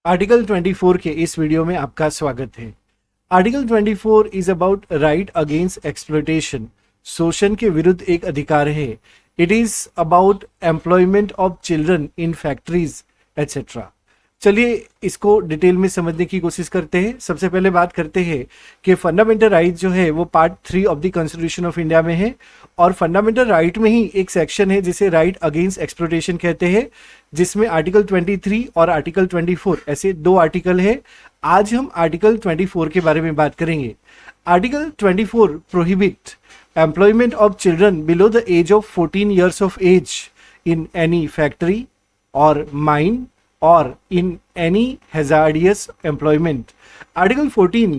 Article 24 के इस video में आपका स्वागत है। Article 24 is about right against exploitation. शोषण के विरुद्ध एक अधिकार है। It is about employment of children in factories etcetera. चलिए इसको डिटेल में समझने की कोशिश करते हैं। सबसे पहले बात करते हैं कि फंडामेंटल राइट जो है वो part 3 of the constitution of India में है, और फंडामेंटल राइट में ही एक सेक्शन है जिसे राइट अगेंस्ट एक्सप्लॉयटेशन कहते हैं, जिसमें आर्टिकल 23 और आर्टिकल 24 ऐसे दो आर्टिकल है। आज हम आर्टिकल 24 के बारे में बात करेंगे। Article 24 prohibit employment of children below the age of 14 years of age in any factory or mine or in any hazardous employment। Article 14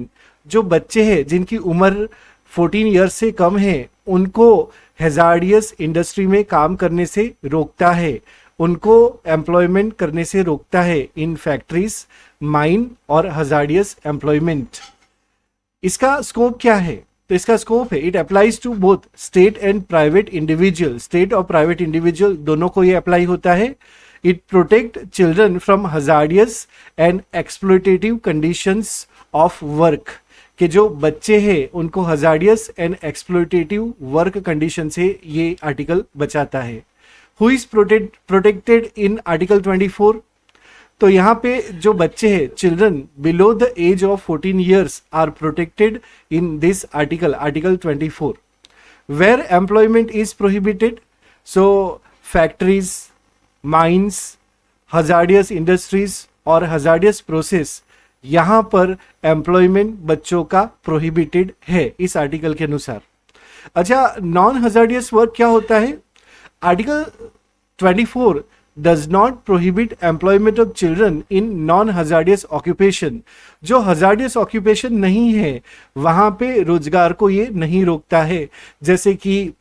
जो बच्चे हैं जिनकी उम्र 14 ईयर्स से कम है उनको हैजार्डियस इंडस्ट्री में काम करने से रोकता है, उनको एम्प्लॉयमेंट करने से रोकता है इन फैक्ट्रीज, माइन और हैजार्डियस एम्प्लॉयमेंट। इसका स्कोप क्या है? तो इसका स्कोप है it applies to both state and private individual. State और प्राइवेट इंडिविजुअल दोनों को ये अप्लाई होता है। It protect children from hazardous and exploitative conditions of work, कि जो बच्चे हैं उनको hazardous and exploitative work condition से ये आर्टिकल बचाता है। Who is protected in article 24? तो यहाँ पे जो बच्चे हैं children below the age of 14 years are protected in this article, article 24। Where employment is prohibited, so factories, mines, hazardous industries और हजार्डियस प्रोसेस, यहाँ पर एम्प्लॉयमेंट बच्चों का प्रोहिबिटेड है इस आर्टिकल के अनुसार। अच्छा, नॉन हजार्डियस वर्क क्या होता है? Article 24 does not prohibit employment of children in non-hazardous occupation। जो hazardous occupation नहीं है वहां पे रोजगार को ये नहीं रोकता है, जैसे कि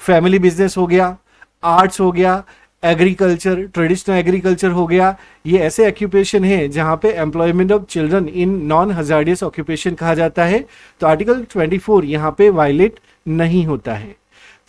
फैमिली बिजनेस हो गया, आर्ट्स हो गया, एग्रीकल्चर, ट्रेडिशनल एग्रीकल्चर हो गया। ये ऐसे ऑक्यूपेशन है जहां पे employment of children in non hazardous occupation कहा जाता है। तो आर्टिकल 24 यहाँ पे वायलेट नहीं होता है।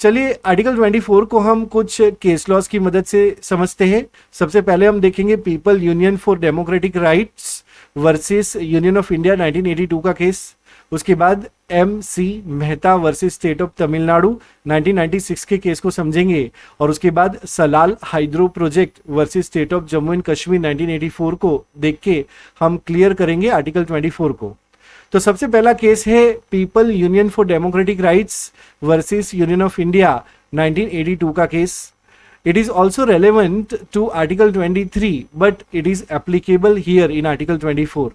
चलिए आर्टिकल 24 को हम कुछ केस लॉज की मदद से समझते हैं। सबसे पहले हम देखेंगे people union for democratic rights versus union of India 1982 का केस। उसके बाद MC Mehta versus state of Tamil Nadu 1996 के केस को समझेंगे, और उसके बाद Salal hydro project versus state of Jammu and Kashmir 1984 को देख के हम क्लियर करेंगे आर्टिकल 24 को। तो सबसे पहला केस है people union for democratic rights versus union of India 1982 का केस। It is also relevant to article 23 but it is applicable here in article 24।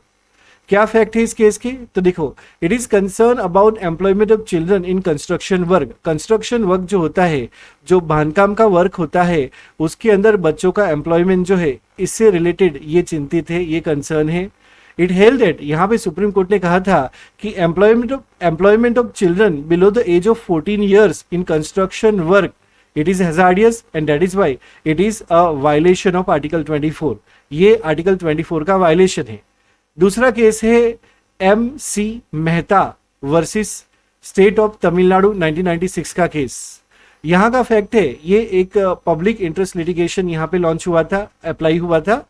क्या फैक्ट है इस केस के? तो देखो, it is concern about employment of children in construction work. Construction work जो होता है, जो बांधकाम का वर्क होता है, उसके अंदर बच्चों का एम्प्लॉयमेंट जो है इससे रिलेटेड ये चिंतित है, ये कंसर्न है। इट हेल्ड दैट, यहाँ पे सुप्रीम कोर्ट ने कहा था कि employment of children below the age of 14 years in construction work it is hazardous and that is why it is a violation of article 24। ये आर्टिकल 24 का violation है। दूसरा केस है MC Mehta versus state of Tamil Nadu 1996 का case. यहाँ का fact है, ये एक पब्लिक इंटरेस्ट लिटिगेशन यहाँ पे लॉन्च हुआ था, अप्लाई हुआ था,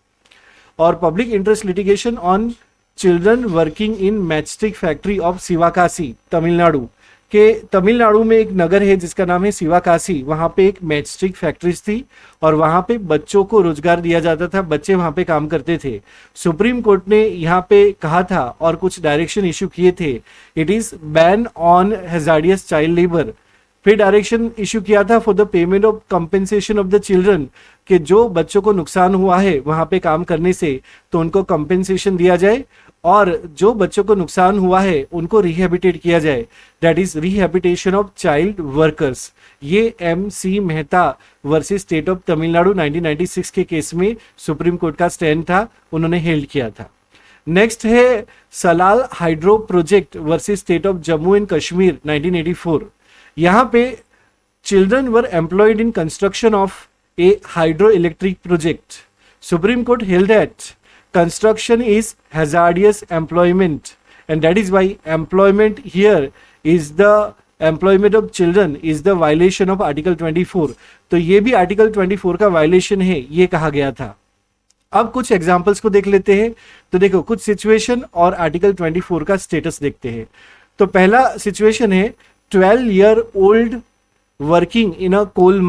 और public interest litigation on children working in matchstick factory of Sivakasi Tamil Nadu. के तमिलनाडु में एक नगर है जिसका नाम है शिवाकाशी, वहां पे एक मैचस्टिक फैक्ट्रीज थी और वहां पे बच्चों को रोजगार दिया जाता था, बच्चे वहां पे काम करते थे। सुप्रीम कोर्ट ने यहाँ पे कहा था और कुछ डायरेक्शन इशू किए थे, it is ban on hazardous child labour. फिर डायरेक्शन इशू किया था for the payment of compensation of the children, कि जो बच्चों को नुकसान हुआ है वहां पे काम करने से तो उनको कंपेंसेशन दिया जाए, और जो बच्चों को नुकसान हुआ है उनको रिहेबिटेट किया जाए, that is rehabilitation of child workers. ये MC Mehta versus state of Tamil Nadu 1996 के केस में सुप्रीम कोर्ट का स्टैंड था, उन्होंने हेल्ड किया था। नेक्स्ट है Salal hydro project versus state of Jammu and Kashmir 1984। यहाँ पे children were employed in construction of A hydro electric project. Supreme court held that construction is hazardous employment and that is why employment here is the employment of children is the violation of article 24। तो ये भी article 24 का violation है, ये कहा गया था। अब कुछ एग्जाम्पल्स को देख लेते हैं। तो देखो कुछ सिचुएशन और आर्टिकल 24 का स्टेटस देखते हैं। तो पहला सिचुएशन है 12-year old working in a coal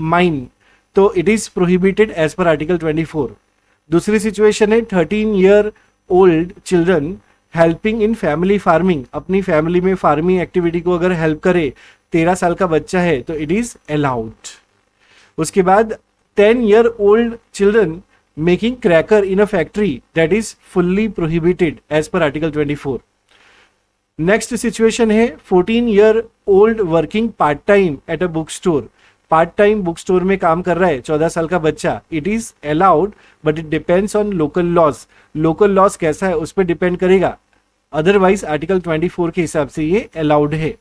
mine, तो it is prohibited as per article 24। दूसरी सिचुएशन है 13-year old children helping in family farming, अपनी फैमिली में फार्मिंग एक्टिविटी को अगर हेल्प करे, 13 साल का बच्चा है तो इट इज अलाउड। उसके बाद 10-year old children making cracker in a factory, that is fully prohibited as per article 24। Next situation है 14-year old working part time at a book store, part time book store में काम कर रहा है 14 साल का बच्चा, it is allowed but it depends on local laws. Local laws कैसा है उस पर डिपेंड करेगा, अदरवाइज आर्टिकल 24 के हिसाब से ये अलाउड है।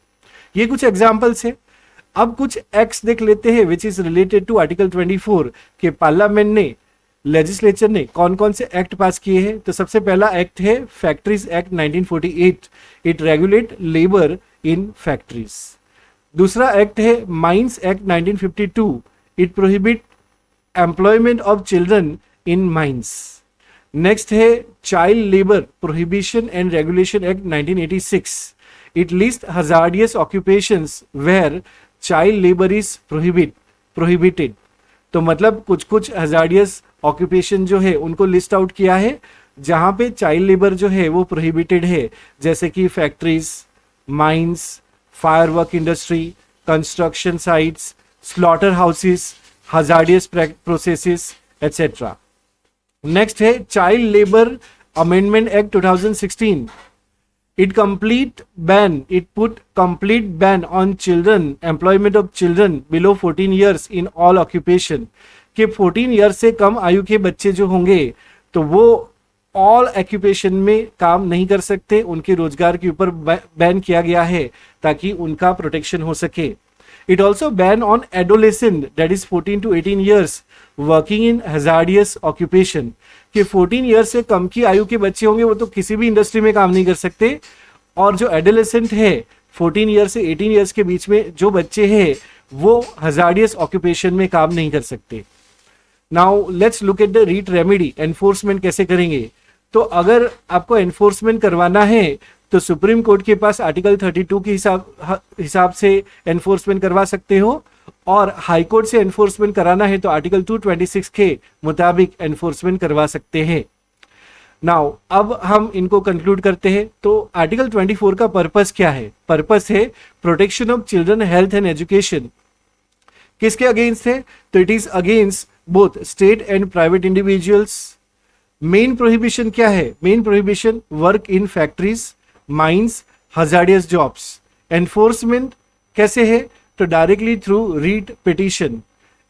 ये कुछ एग्जाम्पल्स है। अब कुछ एक्ट्स देख लेते हैं which is related to article 24 के पार्लियामेंट ने, लेजिस्लेचर ने कौन कौन से एक्ट पास किए हैं। तो सबसे पहला एक्ट है factories act 1948, it regulate labour in factories. दूसरा एक्ट है mines act 1952, it prohibit employment of children in mines. Next है child labour prohibition and regulation act 1986, it list hazardous occupations where child labour is prohibited. तो मतलब कुछ कुछ hazardous occupation जो है उनको लिस्ट आउट किया है जहां पे चाइल्ड लेबर जो है वो प्रोहिबिटेड है, जैसे कि factories, mines, firework industry, construction sites, slaughter houses, hazardous processes etcetera. Next है child labour amendment act 2016, it put complete ban on children, employment of children below 14 years in all occupation, कि 14 year से कम आयु के बच्चे जो होंगे तो वो ऑल ऑक्यूपेशन में काम नहीं कर सकते, उनके रोजगार के ऊपर बैन किया गया है ताकि उनका प्रोटेक्शन हो सके। It also ban on adolescent that is 14 to 18 years working in hazardous occupation, कि 14 ईयर से कम की आयु के बच्चे होंगे वो तो किसी भी इंडस्ट्री में काम नहीं कर सकते, और जो एडोलेसेंट है 14 ईयर से 18 ईयर्स के बीच में जो बच्चे हैं वो हजार्डियस ऑक्यूपेशन में काम नहीं कर सकते। Now let's look at the writ remedy, enforcement कैसे करेंगे। तो अगर आपको एनफोर्समेंट करवाना है तो सुप्रीम कोर्ट के पास आर्टिकल 32 के हिसाब से एनफोर्समेंट करवा सकते हो, और हाई कोर्ट से एनफोर्समेंट कराना है तो आर्टिकल 226 के मुताबिक एनफोर्समेंट करवा सकते हैं। नाउ अब हम इनको कंक्लूड करते हैं। तो आर्टिकल 24 का पर्पस क्या है? पर्पस है protection of children health and education. किसके अगेंस्ट है? तो it is against both state and private individuals. Main prohibition क्या है? Main prohibition work in factories, mines, hazardous jobs. Enforcement कैसे है? तो directly through writ petition.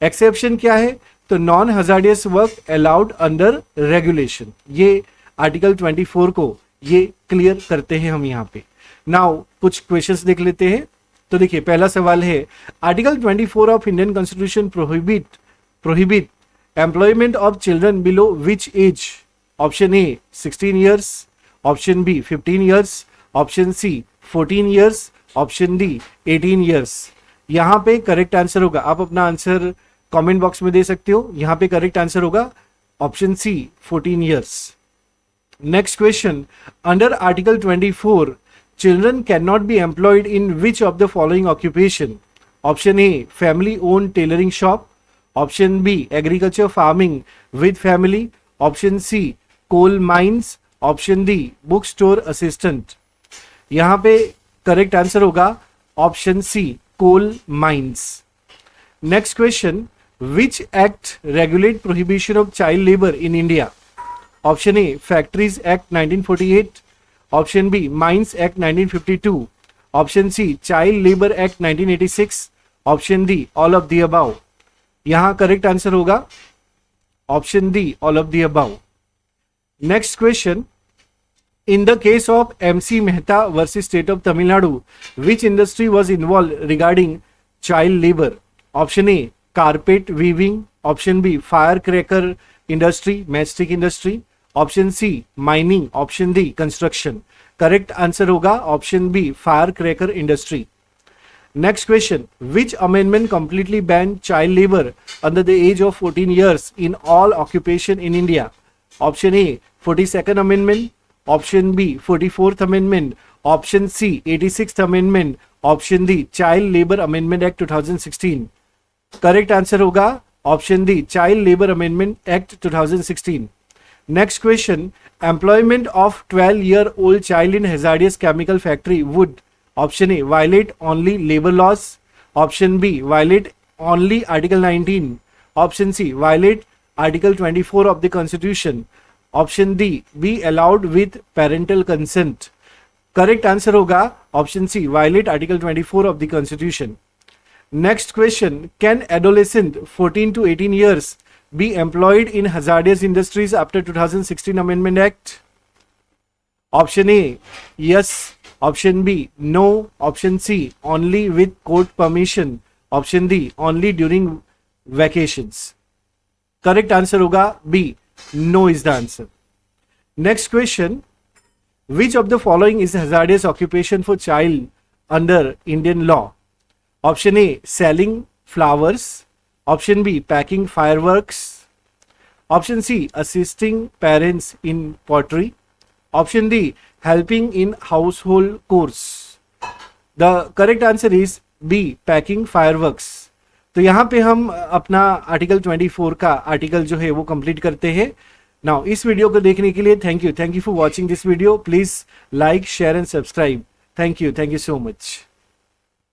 Exception क्या है? तो non hazardous work allowed under regulation. ये आर्टिकल 24 को ये क्लियर करते हैं हम यहाँ पे। नाउ कुछ क्वेश्चंस देख लेते हैं। तो देखिए पहला सवाल है, article 24 of Indian constitution prohibit employment of children below which age? Option A 16 years, option B 15 years, option C 14 years, option D 18 years. यहाँ पे करेक्ट आंसर होगा, आप अपना आंसर कमेंट बॉक्स में दे सकते हो। यहाँ पे करेक्ट आंसर होगा option C 14 years. Next question, under article 24 children can not be employed in which of the following occupation? Option A family own tailoring shop, option B agriculture farming with family, option C coal mines, option D book store assistant. यहाँ पे correct answer होगा option C coal mines. Next question, which act regulate prohibition of child labour in India? Option A factories act 1948, option B mines act 1952, option C child labour act 1986, option D all of the above. यहां correct answer होगा option D all of the above. Next question, in the case of MC Mehta versus State of Tamil Nadu, which industry was involved regarding child labor? Option A carpet weaving, option B firecracker industry, matchstick industry, option C mining, option D construction. Correct answer होगा option B firecracker industry. Next question, which amendment completely banned child labor under the age of 14 years in all occupation in India? Option A, 42nd Amendment. Option B, 44th Amendment. Option C, 86th Amendment. Option D, Child Labor Amendment Act 2016. Correct answer होगा option D, Child Labor Amendment Act 2016. Next question, employment of 12-year-old child in hazardous chemical factory would, option A, violate only labor laws. Option B, violate only Article 19. Option C, violate Article 24 of the Constitution. Option D, be allowed with parental consent. Correct answer होगा option C, violate Article 24 of the Constitution. Next question, can adolescent 14 to 18 years be employed in hazardous industries after 2016 Amendment Act? Option A, yes. Option B, no. Option C, only with court permission. Option D, only during vacations. Correct answer होगा B, no is the answer. Next question, which of the following is hazardous occupation for child under Indian law? Option A, selling flowers. Option B, packing fireworks. Option C, assisting parents in pottery. Option D, helping in household chores. The correct answer is B, packing fireworks. तो यहाँ पे हम अपना article 24 का article जो है वो complete करते हैं. नाउ इस वीडियो को देखने के लिए thank you for watching this video. Please like, share and subscribe. Thank you so much.